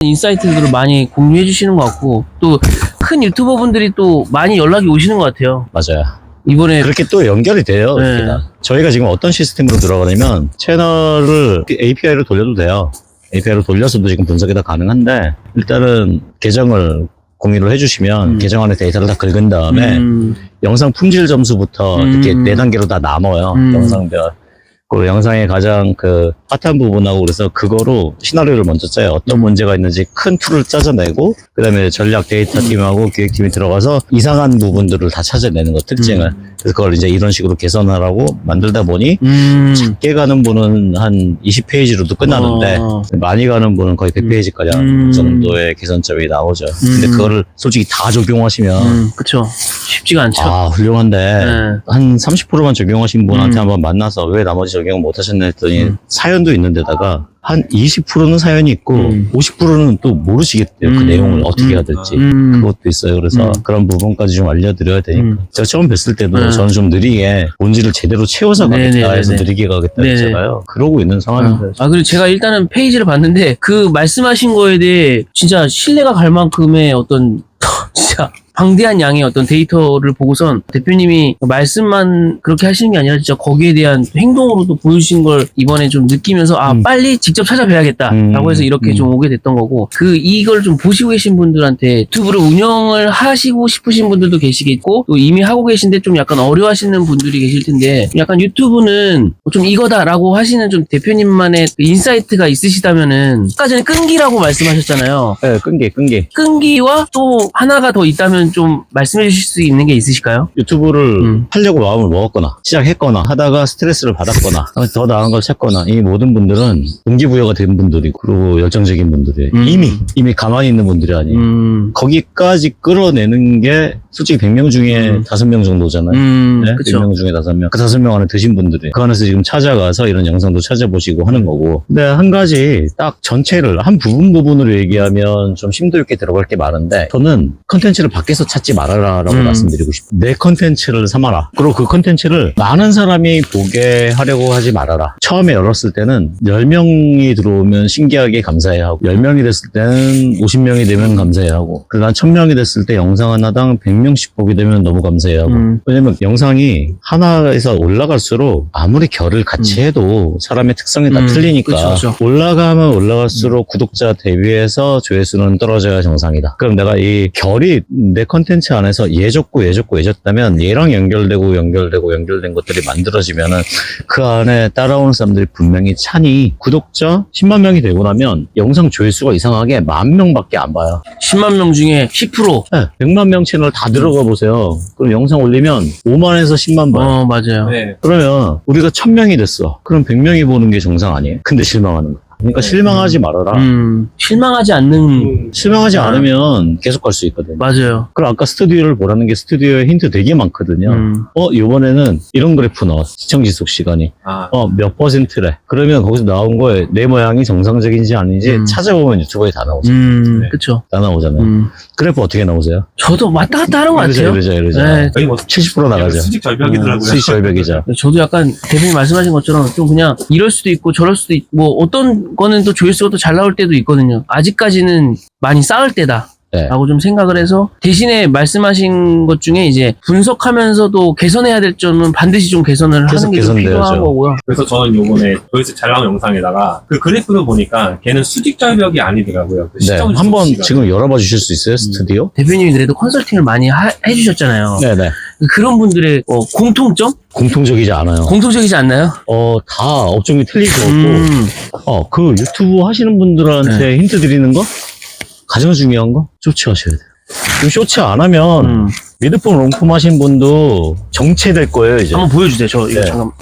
인사이트들을 많이 공유해 주시는 것 같고 또 큰 유튜버 분들이 또 많이 연락이 오시는 것 같아요. 맞아요. 이번에 그렇게 또 연결이 돼요. 네. 저희가 지금 어떤 시스템으로 들어가냐면 채널을 API로 돌려도 돼요. API로 돌려서도 지금 분석이 다 가능한데 일단은 계정을 공유를 해주시면 계정 안에 데이터를 다 긁은 다음에 영상 품질 점수부터 이렇게 4단계로 다 나눠요. 영상별. 그 영상의 가장 그 핫한 부분하고 그래서 그거로 시나리오를 먼저 짜요. 어떤 문제가 있는지 큰 툴을 짜져내고 그다음에 전략 데이터 팀하고 기획팀이 들어가서 이상한 부분들을 다 찾아내는 거 특징을. 그래서 그걸 이제 이런 식으로 개선하라고 만들다 보니 작게 가는 분은 한 20페이지로도 끝나는데 많이 가는 분은 거의 100페이지까지 정도의 개선점이 나오죠. 근데 그거를 솔직히 다 적용하시면 그쵸. 쉽지가 않죠. 아 훌륭한데 네. 한 30%만 적용하신 분한테 한번 만나서 왜 나머지 적용 못 하셨나 했더니 사연도 있는 데다가 한 20%는 사연이 있고 50%는 또 모르시겠대요. 그 내용을 어떻게 해야 될지. 그것도 있어요. 그래서 그런 부분까지 좀 알려드려야 되니까. 제가 처음 뵀을 때도 저는 좀 느리게 본질을 제대로 채워서 가겠다 해서 느리게 가겠다 했잖아요. 그러고 있는 상황인데. 그리고 제가 일단은 페이지를 봤는데 그 말씀하신 거에 대해 진짜 신뢰가 갈 만큼의 어떤 진짜 방대한 양의 어떤 데이터를 보고선 대표님이 말씀만 그렇게 하시는 게 아니라 진짜 거기에 대한 행동으로도 보여주신 걸 이번에 좀 느끼면서 빨리 직접 찾아뵈야겠다 라고 해서 이렇게 좀 오게 됐던 거고 이걸 좀 보시고 계신 분들한테 유튜브를 운영을 하시고 싶으신 분들도 계시겠고 또 이미 하고 계신데 좀 약간 어려워하시는 분들이 계실 텐데 약간 유튜브는 좀 이거다라고 하시는 좀 대표님만의 인사이트가 있으시다면은 아까 전에 끈기라고 말씀하셨잖아요. 네, 끈기와 또 하나가 더 있다면 좀 말씀해 주실 수 있는 게 있으실까요? 유튜브를 하려고 마음을 먹었거나 시작했거나 하다가 스트레스를 받았거나 더 나은 걸 찾거나 이 모든 분들은 동기부여가 된 분들이고 그리고 열정적인 분들이에요. 이미 가만히 있는 분들이 아니에요. 거기까지 끌어내는 게 솔직히 100명 중에 5명 정도잖아요. 네? 그쵸. 100명 중에 5명. 그 5명 안에 드신 분들이 그 안에서 지금 찾아가서 이런 영상도 찾아보시고 하는 거고. 근데 한 가지 딱 전체를 한 부분으로 얘기하면 좀 심도 있게 들어갈 게 많은데 저는 컨텐츠를 밖에서 찾지 말아라 라고 말씀드리고 싶어요. 내 컨텐츠를 삼아라. 그리고 그 컨텐츠를 많은 사람이 보게 하려고 하지 말아라. 처음에 열었을 때는 10명이 들어오면 신기하게 감사해야 하고 10명이 됐을 때는 50명이 되면 감사해야 하고 그리고 한 1000명이 됐을 때 영상 하나당 100명씩 보게 되면 너무 감사해야 하고 왜냐면 영상이 하나에서 올라갈수록 아무리 결을 같이 해도 사람의 특성이 다 틀리니까 그쵸. 올라가면 올라갈수록 구독자 대비해서 조회수는 떨어져야 정상이다. 그럼 내가 이 결이 내 컨텐츠 안에서 얘졌다면 얘랑 연결된 것들이 만들어지면은 그 안에 따라오는 사람들이 분명히 차니 구독자 10만 명이 되고 나면 영상 조회수가 이상하게 10,000명밖에 안 봐요. 10만 명 중에 10%. 네, 100만 명 채널 다 들어가 보세요. 그럼 영상 올리면 5만에서 10만 봐요. 맞아요. 네. 그러면 우리가 1000명이 됐어. 그럼 100명이 보는 게 정상 아니에요? 근데 실망하는 거. 그러니까 실망하지 말아라. 실망하지 않는 실망하지 않으면 계속 갈 수 있거든요. 맞아요. 그럼 아까 스튜디오를 보라는 게 스튜디오에 힌트 되게 많거든요. 이번에는 이런 그래프 나왔어. 시청 지속 시간이. 몇 %래. 그러면 거기서 나온 거에 내 모양이 정상적인지 아닌지 찾아보면 유튜브에 다 나오죠. 그쵸. 다 나오잖아요. 그래프 어떻게 나오세요? 저도 왔다 갔다 하는 것 같아요. 이러죠. 네. 거의 뭐 70% 나가죠. 수직 절벽이더라고요. 수익 절벽이죠. 저도 약간 대표님 말씀하신 것처럼 좀 그냥 이럴 수도 있고 저럴 수도 있고 뭐 어떤 거는 또 조회수가 또 잘 나올 때도 있거든요. 아직까지는 많이 쌓을 때다. 네. 라고 좀 생각을 해서 대신에 말씀하신 것 중에 이제 분석하면서도 개선해야 될 점은 반드시 좀 개선을 하는 게 좀 필요한 거고요. 그래서 저는 요번에 조회수 잘 나온 영상에다가 그 그래프를 보니까 걔는 수직 절벽이 아니더라고요. 그 네. 시청 지속 한번 시간. 지금 열어봐 주실 수 있어요? 스튜디오? 대표님이 그래도 컨설팅을 많이 해주셨잖아요. 네네. 그런 분들의 공통점? 공통적이지 않아요. 공통적이지 않나요? 다 업종이 틀릴 거 없고, 그 유튜브 하시는 분들한테 힌트 드리는 거? 가장 중요한 거? 쇼츠 하셔야 돼요. 그럼 쇼츠 안 하면, 미드폼 롱폼 하신 분도 정체될 거예요, 이제. 한번 보여주세요. 저 이거 네. 잠깐.